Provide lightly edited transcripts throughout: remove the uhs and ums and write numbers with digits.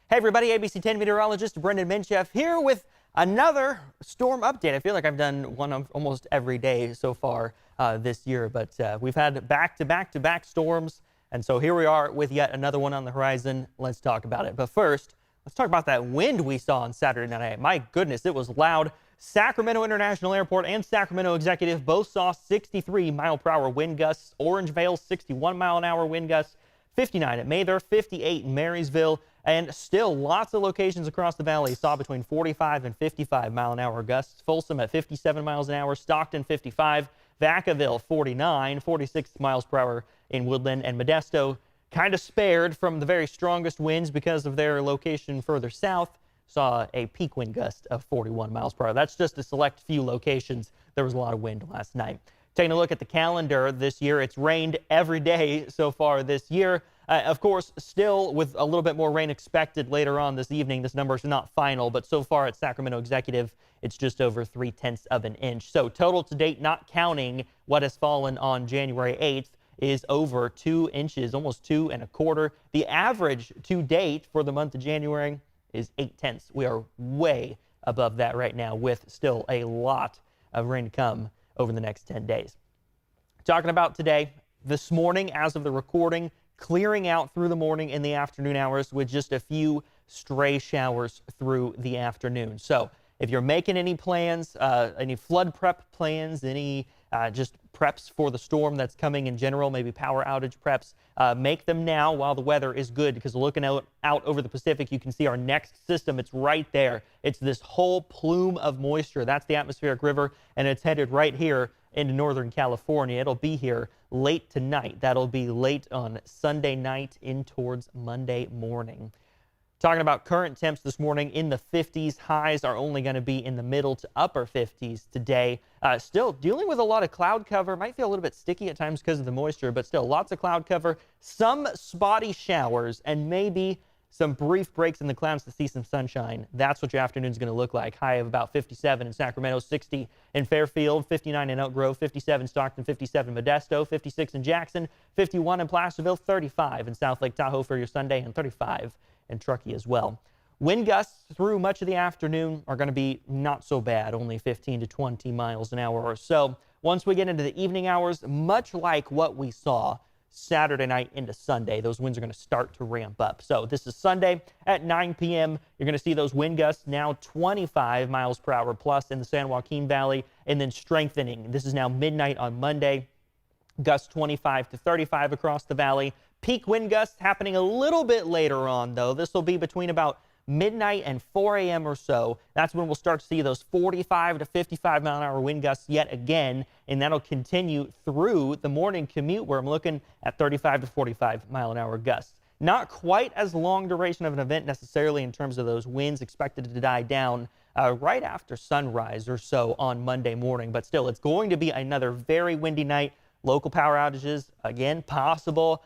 Hey everybody, ABC 10 meteorologist Brenden Mincheff here with another storm update. I feel like I've done one almost every day so far this year, but we've had back-to-back storms, and so here we are with yet another one on the horizon. Let's talk about it. But first, let's talk about that wind we saw on Saturday night. My goodness, it was loud. Sacramento International Airport and Sacramento Executive both saw 63-mile-per-hour wind gusts. Orangevale, 61-mile-an-hour wind gusts. 59 at Mather, 58 in Marysville, and still lots of locations across the valley saw between 45 and 55-mile-an-hour gusts. Folsom at 57 miles an hour, Stockton 55, Vacaville 49, 46 miles per hour in Woodland, and Modesto kind of spared from the very strongest winds because of their location further south, saw a peak wind gust of 41 miles per hour. That's just a select few locations. There was a lot of wind last night. Taking a look at the calendar this year, it's rained every day so far this year. Of course, still with a little bit more rain expected later on this evening. This number is not final, but so far at Sacramento Executive, it's just over 3/10 of an inch. So total to date, not counting what has fallen on January 8th, is over 2 inches, almost 2 1/4. The average to date for the month of January is 8/10. We are way above that right now with still a lot of rain to come over the next 10 days. Talking about today, this morning as of the recording, clearing out through the morning and the afternoon hours with just a few stray showers through the afternoon. So if you're making any plans, any flood prep plans, any just preps for the storm that's coming in general, maybe power outage preps, make them now while the weather is good, because looking out over the Pacific, you can see our next system. It's right there. It's this whole plume of moisture. That's the atmospheric river, and it's headed right here into Northern California. It'll be here late tonight. That'll be late on Sunday night in towards Monday morning. Talking about current temps this morning in the 50s. Highs are only going to be in the middle to upper 50s today. Still dealing with a lot of cloud cover. Might feel a little bit sticky at times because of the moisture, but still lots of cloud cover. Some spotty showers and maybe some brief breaks in the clouds to see some sunshine. That's what your afternoon is going to look like. High of about 57 in Sacramento, 60 in Fairfield, 59 in Elk Grove, 57 Stockton, 57 Modesto, 56 in Jackson, 51 in Placerville, 35 in South Lake Tahoe for your Sunday, and 35 in Truckee as well. Wind gusts through much of the afternoon are going to be not so bad, only 15 to 20 miles an hour or so. Once we get into the evening hours, much like what we saw Saturday night into Sunday, those winds are going to start to ramp up. So this is Sunday at 9 p.m. You're going to see those wind gusts now 25 miles per hour plus in the San Joaquin Valley, and then strengthening. This is now midnight on Monday. Gusts 25 to 35 across the valley. Peak wind gusts happening a little bit later on, though. This will be between about midnight and 4 a.m. or so. That's when we'll start to see those 45 to 55 mile an hour wind gusts yet again, and that'll continue through the morning commute, where I'm looking at 35 to 45 mile an hour gusts. Not quite as long duration of an event necessarily in terms of those winds, expected to die down right after sunrise or so on Monday morning, but still it's going to be another very windy night. Local power outages, again, possible.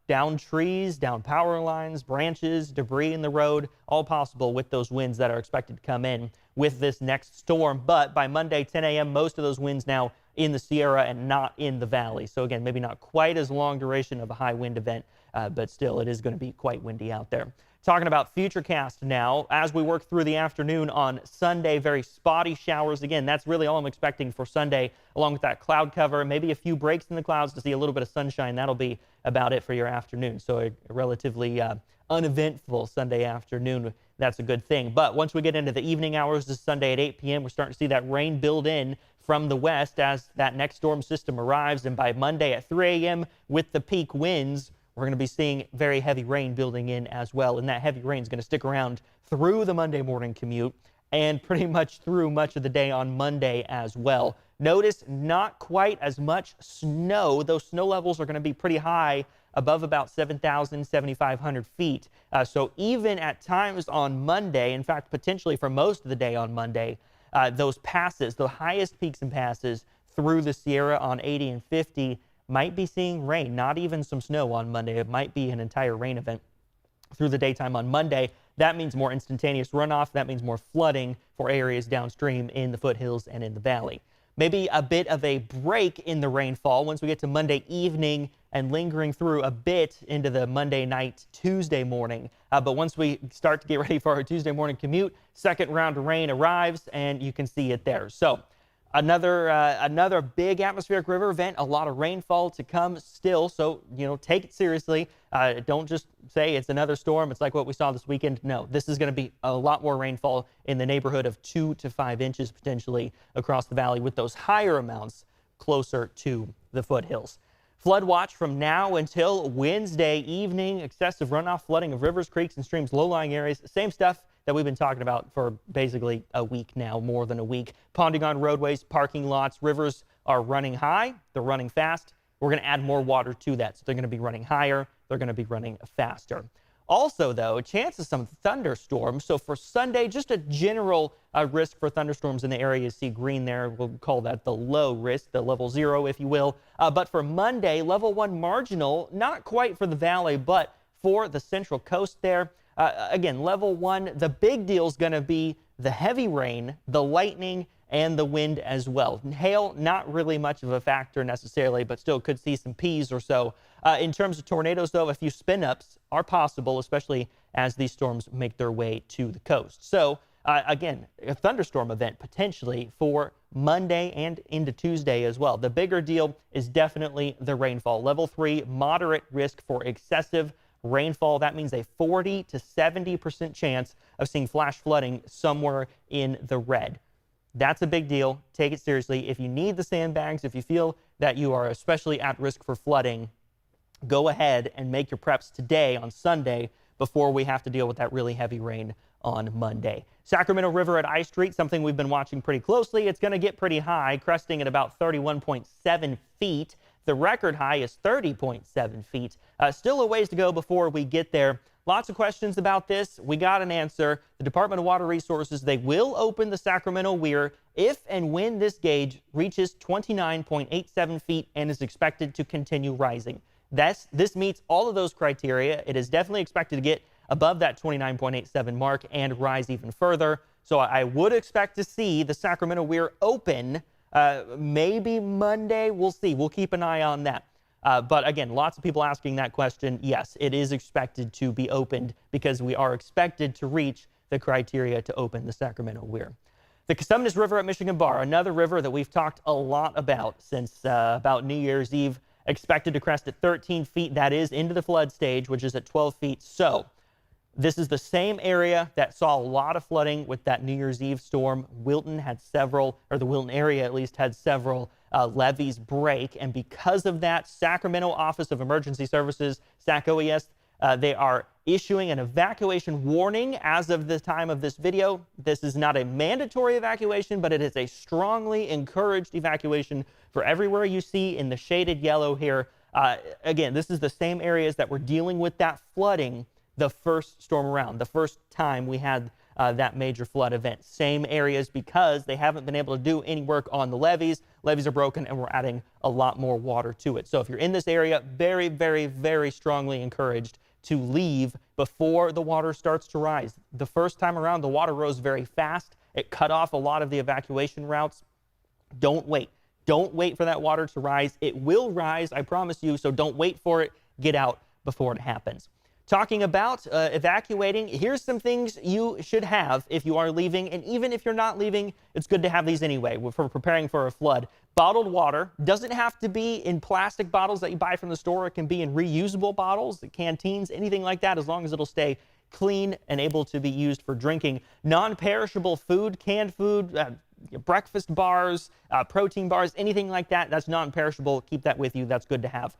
Down trees, down power lines, branches, debris in the road, all possible with those winds that are expected to come in with this next storm. But by Monday, 10 a.m., most of those winds now in the Sierra and not in the valley. So again, maybe not quite as long duration of a high wind event, but still it is going to be quite windy out there. Talking about Futurecast now, as we work through the afternoon on Sunday, very spotty showers. Again, that's really all I'm expecting for Sunday, along with that cloud cover, maybe a few breaks in the clouds to see a little bit of sunshine. That'll be about it for your afternoon. So a relatively uneventful Sunday afternoon. That's a good thing. But once we get into the evening hours, this Sunday at 8 p.m., we're starting to see that rain build in from the west as that next storm system arrives. And by Monday at 3 a.m., with the peak winds, we're going to be seeing very heavy rain building in as well, and that heavy rain is going to stick around through the Monday morning commute and pretty much through much of the day on Monday as well. Notice not quite as much snow. Those snow levels are going to be pretty high, above about 7,000, 7,500 feet. So even at times on Monday, in fact, potentially for most of the day on Monday, those passes, the highest peaks and passes through the Sierra on 80 and 50, might be seeing rain, not even some snow on Monday. It might be an entire rain event through the daytime on Monday. That means more instantaneous runoff. That means more flooding for areas downstream in the foothills and in the valley. Maybe a bit of a break in the rainfall once we get to Monday evening and lingering through a bit into the Monday night, Tuesday morning. But once we start to get ready for our Tuesday morning commute, second round of rain arrives, and you can see it there. So another big atmospheric river event, a lot of rainfall to come still. So, take it seriously. Don't just say it's another storm. It's like what we saw this weekend. No, this is going to be a lot more rainfall in the neighborhood of 2 to 5 inches potentially across the valley, with those higher amounts closer to the foothills. Flood watch from now until Wednesday evening. Excessive runoff, flooding of rivers, creeks, and streams, low-lying areas. Same stuff that we've been talking about for basically a week now, more than a week. Ponding on roadways, parking lots, rivers are running high. They're running fast. We're going to add more water to that. So they're going to be running higher. They're going to be running faster. Also, though, a chance of some thunderstorms. So for Sunday, just a general risk for thunderstorms in the area. You see green there. We'll call that the low risk, the level 0, if you will. But for Monday, level 1 marginal, not quite for the valley, but for the central coast there. Again, level 1, the big deal is going to be the heavy rain, the lightning, and the wind as well. Hail, not really much of a factor necessarily, but still could see some Ps or so. In terms of tornadoes, though, a few spin-ups are possible, especially as these storms make their way to the coast. So, again, a thunderstorm event potentially for Monday and into Tuesday as well. The bigger deal is definitely the rainfall. Level 3, moderate risk for excessive rainfall. That means a 40 to 70% chance of seeing flash flooding somewhere in the red. That's a big deal. Take it seriously. If you need the sandbags, if you feel that you are especially at risk for flooding, go ahead and make your preps today on Sunday before we have to deal with that really heavy rain on Monday. Sacramento River at I Street, something we've been watching pretty closely. It's going to get pretty high, cresting at about 31.7 feet. The record high is 30.7 feet. Still a ways to go before we get there. Lots of questions about this. We got an answer. The Department of Water Resources, they will open the Sacramento Weir if and when this gauge reaches 29.87 feet and is expected to continue rising. This meets all of those criteria. It is definitely expected to get above that 29.87 mark and rise even further. So I would expect to see the Sacramento Weir open maybe Monday. We'll see. We'll keep an eye on that. But again, lots of people asking that question. Yes, it is expected to be opened because we are expected to reach the criteria to open the Sacramento Weir. The COSUMNES River at Michigan Bar, another river that we've talked a lot about since about New Year's Eve, expected to crest at 13 feet. That is into the flood stage, which is at 12 feet. So this is the same area that saw a lot of flooding with that New Year's Eve storm. Wilton had several, or the Wilton area at least, had several levees break. And because of that, Sacramento Office of Emergency Services, SAC-OES, they are issuing an evacuation warning as of the time of this video. This is not a mandatory evacuation, but it is a strongly encouraged evacuation for everywhere you see in the shaded yellow here. Again, this is the same areas that were dealing with that flooding the first storm around, the first time we had that major flood event. Same areas because they haven't been able to do any work on the levees. Levees are broken and we're adding a lot more water to it. So if you're in this area, very, very, very strongly encouraged to leave before the water starts to rise. The first time around, the water rose very fast. It cut off a lot of the evacuation routes. Don't wait. Don't wait for that water to rise. It will rise, I promise you, so don't wait for it. Get out before it happens. Talking about evacuating, here's some things you should have if you are leaving, and even if you're not leaving, it's good to have these anyway for preparing for a flood. Bottled water doesn't have to be in plastic bottles that you buy from the store. It can be in reusable bottles, canteens, anything like that, as long as it'll stay clean and able to be used for drinking. Non-perishable food, canned food, breakfast bars, protein bars, anything like that, that's non-perishable. Keep that with you. That's good to have.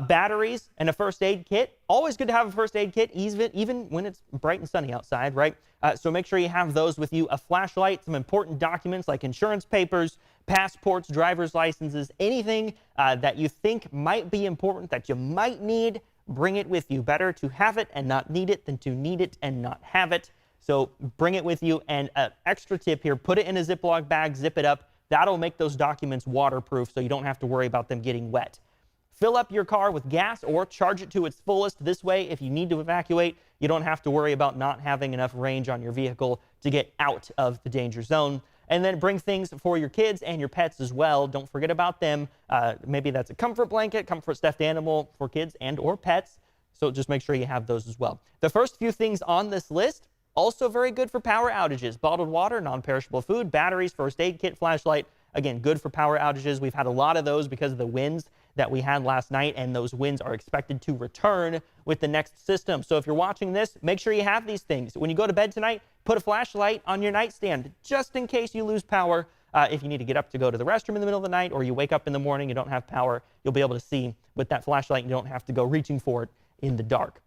Batteries and a first aid kit. Always good to have a first aid kit, even when it's bright and sunny outside, right? So make sure you have those with you. A flashlight, some important documents like insurance papers, passports, driver's licenses, anything that you think might be important, that you might need, bring it with you. Better to have it and not need it than to need it and not have it. So bring it with you. And an extra tip here, put it in a Ziploc bag, zip it up. That'll make those documents waterproof so you don't have to worry about them getting wet. Fill up your car with gas or charge it to its fullest. This way, if you need to evacuate, you don't have to worry about not having enough range on your vehicle to get out of the danger zone. And then bring things for your kids and your pets as well. Don't forget about them. Maybe that's a comfort blanket, comfort stuffed animal for kids and or pets. So just make sure you have those as well. The first few things on this list, also very good for power outages. Bottled water, non-perishable food, batteries, first aid kit, flashlight. Again, good for power outages. We've had a lot of those because of the winds that we had last night, and those winds are expected to return with the next system. So if you're watching this, make sure you have these things. When you go to bed tonight, put a flashlight on your nightstand just in case you lose power. If you need to get up to go to the restroom in the middle of the night, or you wake up in the morning, you don't have power, you'll be able to see with that flashlight. You don't have to go reaching for it in the dark.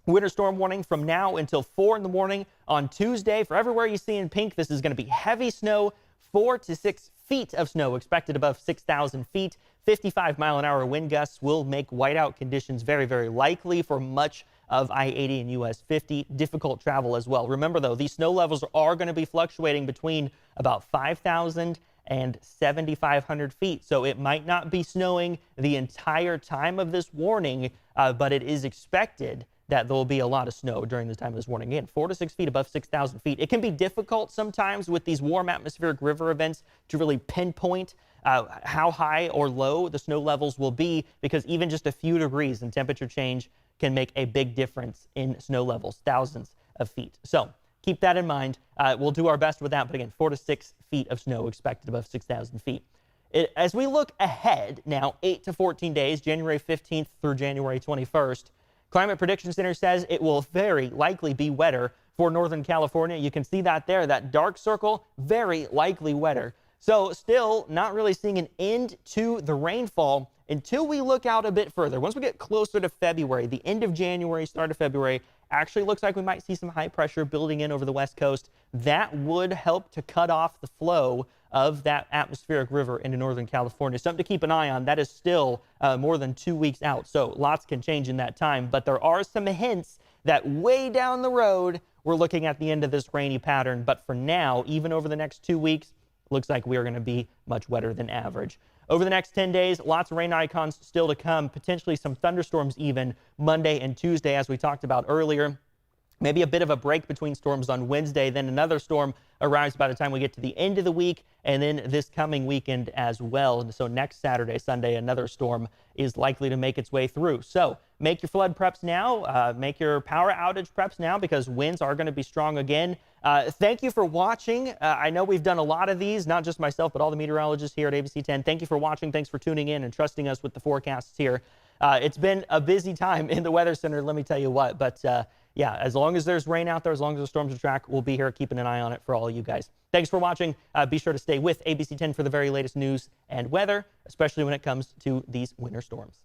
Winter storm warning from now until 4 in the morning on Tuesday. For everywhere you see in pink, this is going to be heavy snow, 4 to 6 feet of snow expected above 6,000 feet. 55-mile-an-hour wind gusts will make whiteout conditions very, very likely for much of I-80 and US 50. Difficult travel as well. Remember, though, these snow levels are going to be fluctuating between about 5,000 and 7,500 feet. So it might not be snowing the entire time of this warning, but it is expected that there will be a lot of snow during the time of this warning. Again, 4 to 6 feet above 6,000 feet. It can be difficult sometimes with these warm atmospheric river events to really pinpoint how high or low the snow levels will be, because even just a few degrees in temperature change can make a big difference in snow levels, thousands of feet. So keep that in mind. We'll do our best with that, but again, 4 to 6 feet of snow expected above 6,000 feet. As we look ahead now, 8 to 14 days, January 15th through January 21st, Climate Prediction Center says it will very likely be wetter for Northern California. You can see that there, that dark circle, very likely wetter. So still not really seeing an end to the rainfall until we look out a bit further. Once we get closer to February, the end of January, start of February, actually looks like we might see some high pressure building in over the west coast. That would help to cut off the flow of that atmospheric river into Northern California. Something to keep an eye on. That is still more than 2 weeks out, so lots can change in that time. But there are some hints that way down the road, we're looking at the end of this rainy pattern. But for now, even over the next 2 weeks, looks like we are going to be much wetter than average. Over the next 10 days, lots of rain icons still to come, potentially some thunderstorms even Monday and Tuesday, as we talked about earlier. Maybe a bit of a break between storms on Wednesday, then another storm arrives by the time we get to the end of the week, and then this coming weekend as well. And so next Saturday, Sunday, another storm is likely to make its way through. So make your flood preps now, make your power outage preps now, because winds are going to be strong again. Thank you for watching. I know we've done a lot of these, not just myself, but all the meteorologists here at ABC 10. Thank you for watching. Thanks for tuning in and trusting us with the forecasts here. It's been a busy time in the Weather Center, let me tell you what. But yeah, as long as there's rain out there, as long as the storms are track, we'll be here keeping an eye on it for all of you guys. Thanks for watching. Be sure to stay with ABC 10 for the very latest news and weather, especially when it comes to these winter storms.